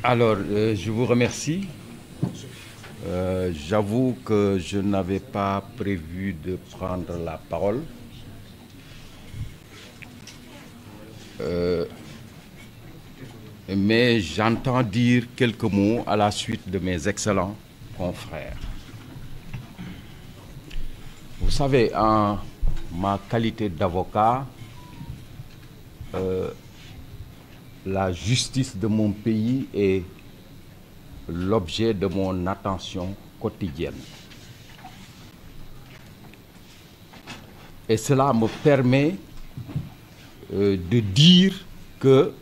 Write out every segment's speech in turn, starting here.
Alors, je vous remercie. J'avoue que je n'avais pas prévu de prendre la parole. Mais j'entends dire quelques mots à la suite de mes excellents confrères. Vous savez, en ma qualité d'avocat, la justice de mon pays est l'objet de mon attention quotidienne. Et cela me permet de dire que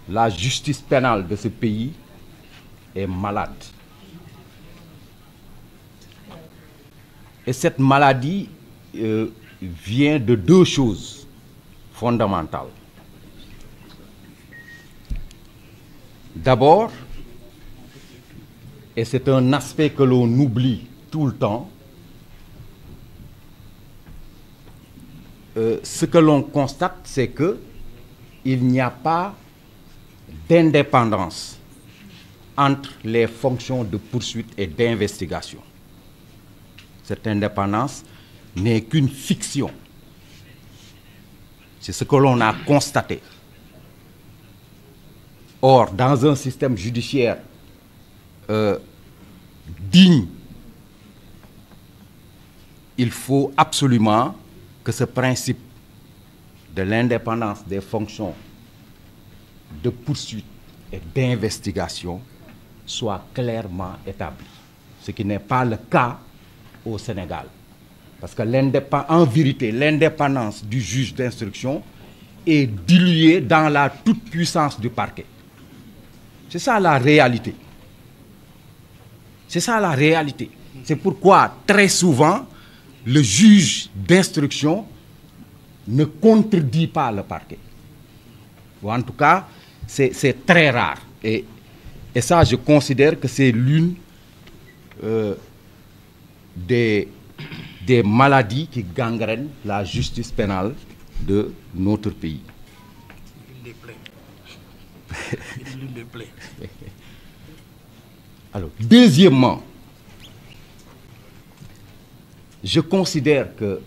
la justice pénale de ce pays est malade. Et cette maladie vient de deux choses fondamentales. D'abord, et c'est un aspect que l'on oublie tout le temps, ce que l'on constate, c'est qu'il n'y a pas d'indépendance entre les fonctions de poursuite et d'investigation. Cette indépendance n'est qu'une fiction. C'est ce que l'on a constaté. Or, dans un système judiciaire digne, il faut absolument que ce principe de l'indépendance des fonctions de poursuite et d'investigation soit clairement établi. Ce qui n'est pas le cas au Sénégal. Parce que en vérité, l'indépendance du juge d'instruction est diluée dans la toute-puissance du parquet. C'est ça la réalité. C'est ça la réalité. C'est pourquoi, très souvent, le juge d'instruction ne contredit pas le parquet. Ou en tout cas, c'est très rare. Et ça, je considère que c'est l'une des maladies qui gangrènent la justice pénale de notre pays. Alors, deuxièmement, je considère que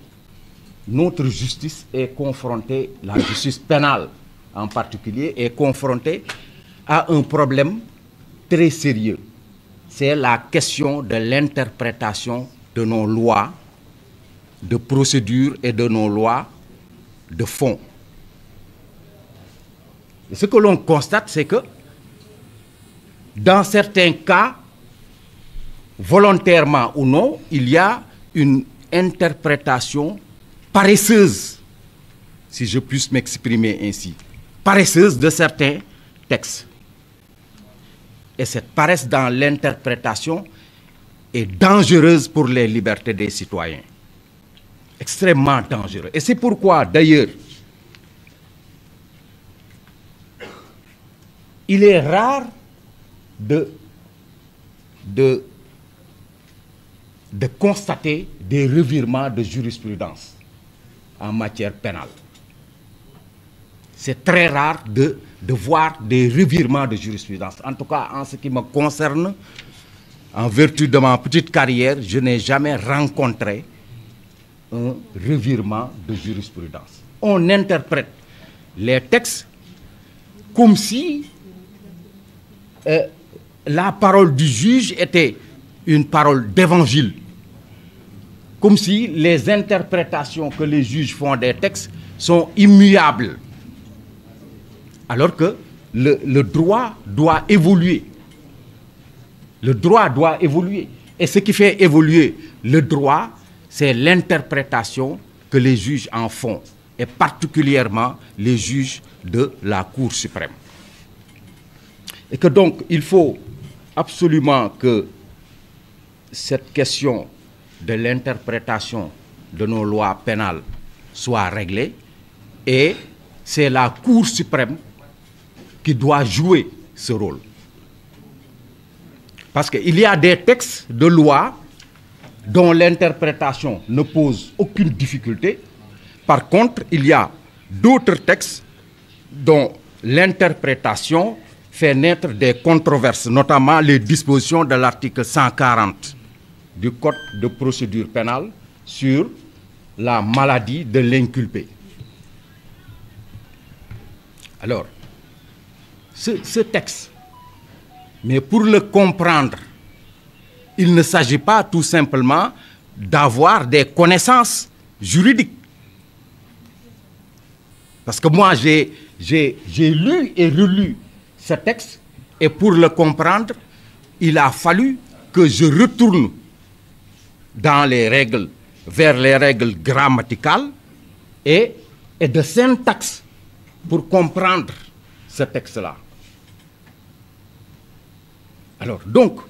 notre justice est confrontée, la justice pénale en particulier, est confrontée à un problème très sérieux. C'est la question de l'interprétation de nos lois de procédure et de nos lois de fond. Et ce que l'on constate, c'est que dans certains cas, volontairement ou non, il y a une interprétation paresseuse, si je puis m'exprimer ainsi, paresseuse de certains textes. Et cette paresse dans l'interprétation est dangereuse pour les libertés des citoyens. Extrêmement dangereuse. Et c'est pourquoi, d'ailleurs, il est rare de constater des revirements de jurisprudence en matière pénale. C'est très rare de voir des revirements de jurisprudence. En tout cas, en ce qui me concerne, en vertu de ma petite carrière, je n'ai jamais rencontré un revirement de jurisprudence. On interprète les textes comme si la parole du juge était une parole d'évangile. Comme si les interprétations que les juges font des textes sont immuables. Alors que le droit doit évoluer. Le droit doit évoluer. Et ce qui fait évoluer le droit, c'est l'interprétation que les juges en font, et particulièrement les juges de la Cour suprême. Et que donc, il faut absolument que cette question de l'interprétation de nos lois pénales soit réglée, et c'est la Cour suprême qui doit jouer ce rôle. Parce qu'il y a des textes de loi dont l'interprétation ne pose aucune difficulté. Par contre, il y a d'autres textes dont l'interprétation fait naître des controverses, notamment les dispositions de l'article 140 du Code de procédure pénale sur la maladie de l'inculpé. Alors, ce texte, mais pour le comprendre, il ne s'agit pas tout simplement d'avoir des connaissances juridiques. Parce que moi, j'ai lu et relu ce texte, et pour le comprendre, il a fallu que je retourne dans les règles, vers les règles grammaticales et de syntaxe pour comprendre ce texte-là. Alors, donc,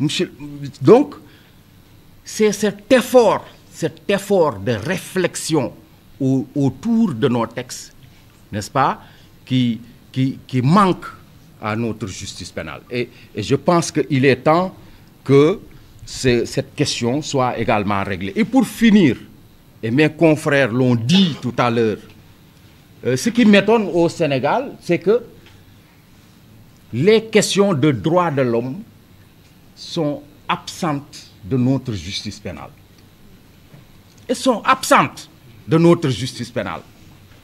c'est cet effort de réflexion autour de nos textes, n'est-ce pas, qui manque à notre justice pénale. Et je pense qu'il est temps que cette question soit également réglée. Et pour finir, et mes confrères l'ont dit tout à l'heure, ce qui m'étonne au Sénégal, c'est que les questions de droits de l'homme sont absentes de notre justice pénale. Elles sont absentes de notre justice pénale.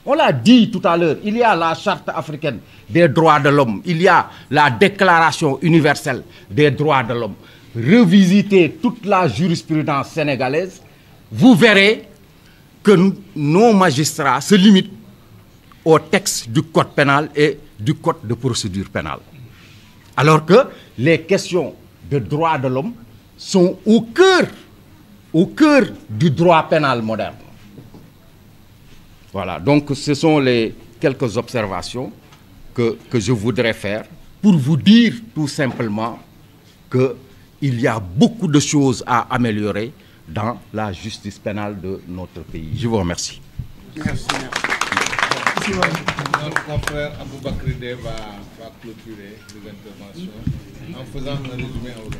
On l'a dit tout à l'heure, il y a la Charte africaine des droits de l'homme, il y a la Déclaration universelle des droits de l'homme. Revisitez toute la jurisprudence sénégalaise, vous verrez que nos magistrats se limitent au texte du Code pénal et du Code de procédure pénale. Alors que les questions de droits de l'homme sont au cœur du droit pénal moderne. Voilà, donc ce sont les quelques observations que je voudrais faire pour vous dire tout simplement qu'il y a beaucoup de choses à améliorer dans la justice pénale de notre pays. Je vous remercie. Merci. Notre confrère Aboubakry Dey va clôturer les interventions en faisant un résumé au